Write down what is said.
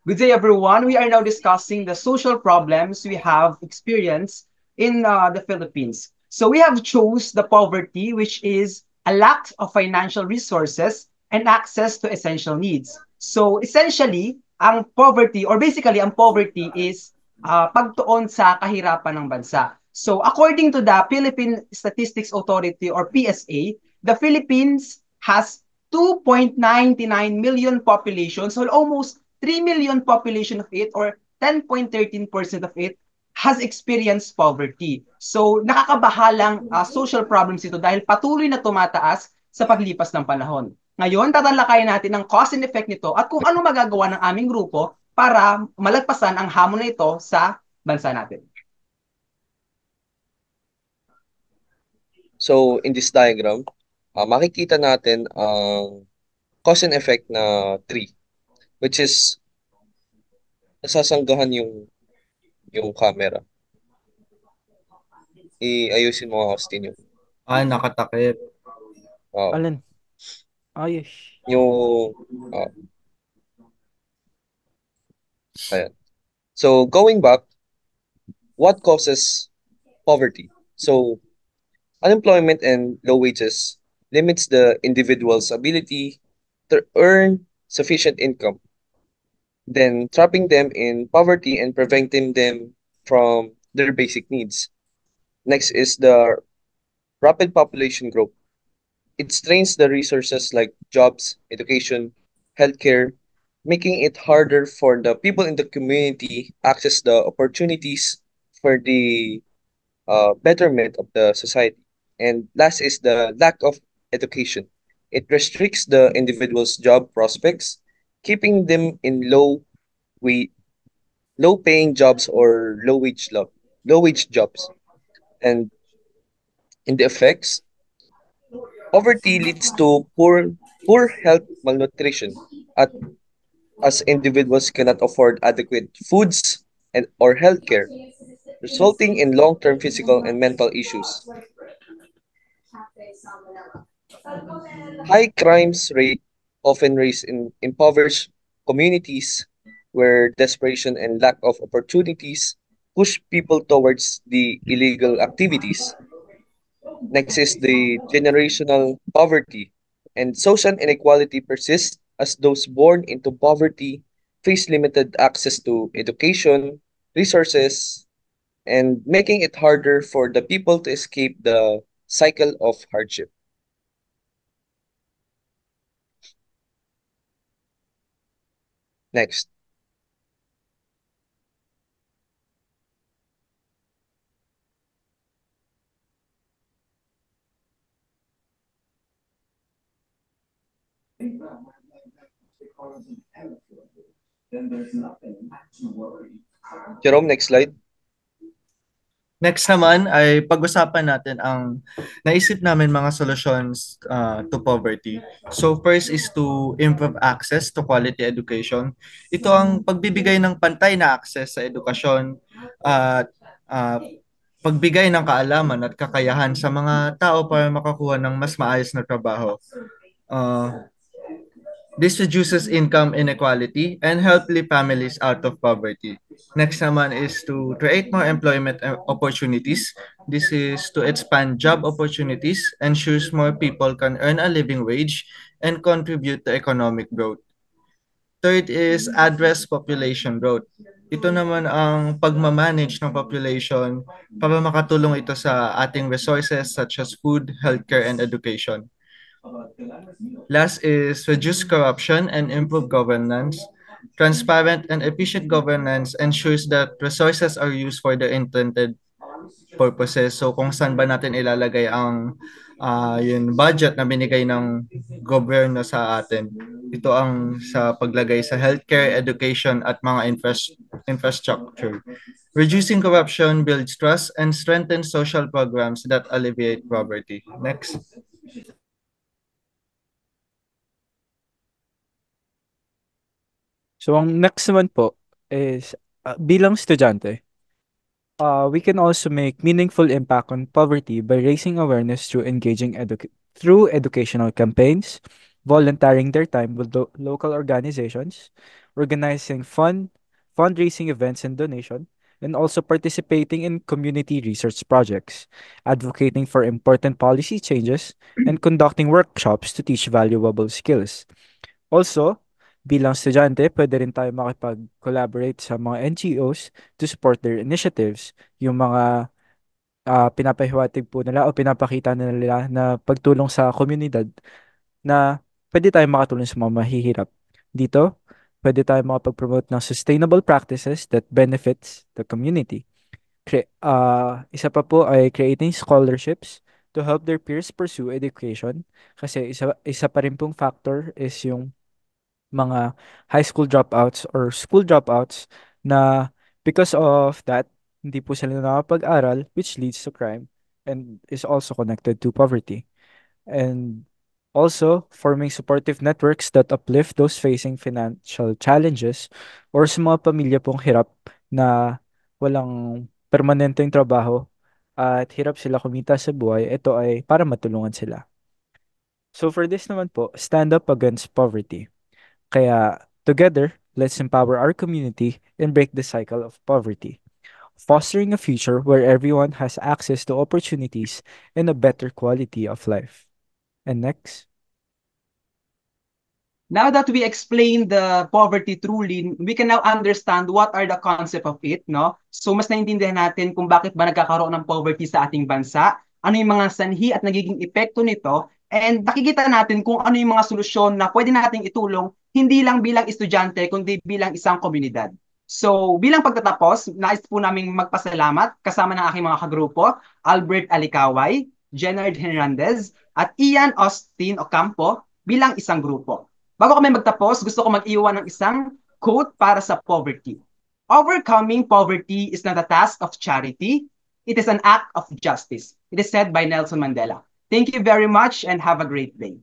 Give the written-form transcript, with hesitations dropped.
Good day, everyone. We are now discussing the social problems we have experienced in the Philippines. So we have chose the poverty, which is a lack of financial resources and access to essential needs. So essentially, ang poverty or basically ang poverty is pagtuon sa kahirapan ng bansa. So according to the Philippine Statistics Authority or PSA, the Philippines has 2.99 million population, so almost 3 million population of it or 10.13% of it has experienced poverty. So nakakabahalang social problems ito dahil patuloy na tumataas sa paglipas ng panahon. Ngayon, tatalakayin natin ang cause and effect nito at kung ano magagawa ng aming grupo para malagpasan ang hamon na ito sa bansa natin. So, in this diagram, makikita natin ang cause and effect na tree, which is nasasanggahan yung camera. Iayusin mo, Austin, yung, Nakatakip. uh, Alin? Ayos. yung, uh, ayan. So, going back, what causes poverty? So, unemployment and low wages limits the individual's ability to earn sufficient income, then trapping them in poverty and preventing them from their basic needs. Next is the rapid population growth. It strains the resources like jobs, education, healthcare, making it harder for the people in the community access the opportunities for the betterment of the society. And last is the lack of education. It restricts the individual's job prospects, keeping them in wa- low paying jobs or low wage jobs. And in the effects, poverty leads to poor health malnutrition at as individuals cannot afford adequate foods and or healthcare, resulting in long-term physical and mental issues. High crimes rate often raised in impoverished communities where desperation and lack of opportunities push people towards the illegal activities. Next is the generational poverty, and social inequality persists as those born into poverty face limited access to education, resources, and making it harder for the people to escape the cycle of hardship. Next. Jerome, next slide. Next naman ay pag-usapan natin ang naisip namin mga solutions to poverty. So first is to improve access to quality education. Ito ang pagbibigay ng pantay na access sa edukasyon at pagbigay ng kaalaman at kakayahan sa mga tao para makakuha ng mas maayos na trabaho. This reduces income inequality and help lift families out of poverty. Next naman is to create more employment opportunities. This is to expand job opportunities, ensures more people can earn a living wage, and contribute to economic growth. Third is address population growth. Ito naman ang pagmamanage ng population para makatulong ito sa ating resources such as food, healthcare, and education. Last is reduce corruption and improve governance. Transparent and efficient governance ensures that resources are used for the intended purposes. So kung saan ba natin ilalagay ang yung budget na binigay ng gobyerno sa atin. Ito ang sa paglagay sa healthcare, education at mga infrastructure. Reducing corruption builds trust and strengthens social programs that alleviate poverty. Next. So, ang next naman po is bilang estudyante, we can also make meaningful impact on poverty by raising awareness through engaging through educational campaigns, volunteering their time with local organizations, organizing fundraising events and donation, and also participating in community research projects, advocating for important policy changes, and conducting workshops to teach valuable skills. Also, bilang estudyante, pwede rin tayo makipag-collaborate sa mga NGOs to support their initiatives. Yung mga pinapahiwatig po nila o pinapakita nila na pagtulong sa komunidad na pwede tayong makatulong sa mga mahihirap. Dito, pwede tayong makapag-promote ng sustainable practices that benefits the community. Isa pa po ay creating scholarships to help their peers pursue education kasi isa pa rin pong factor is yung mga high school dropouts or school dropouts na because of that, hindi po sila nakapag-aral which leads to crime and is also connected to poverty. And also, forming supportive networks that uplift those facing financial challenges or sa mga pamilya pong hirap na walang permanenteng trabaho at hirap sila kumita sa buhay, ito ay para matulungan sila. So for this naman po, stand up against poverty. Kaya together, let's empower our community and break the cycle of poverty, fostering a future where everyone has access to opportunities and a better quality of life. And next. Now that we explained the poverty truly, we can now understand what are the concept of it, no? So mas naintindihan natin kung bakit ba nagkakaroon ng poverty sa ating bansa, ano yung mga sanhi at nagiging epekto nito, and nakikita natin kung ano yung mga solusyon na pwede nating itulong hindi lang bilang estudyante kundi bilang isang komunidad. So bilang pagtatapos, nais po naming magpasalamat kasama ng aking mga kagrupo, Albert Alicaway, Jenard Hernandez, at Ian Austin Ocampo bilang isang grupo. Bago kami magtapos, gusto ko mag-iwan ng isang quote para sa poverty. Overcoming poverty is not a task of charity. It is an act of justice. It is said by Nelson Mandela. Thank you very much and have a great day.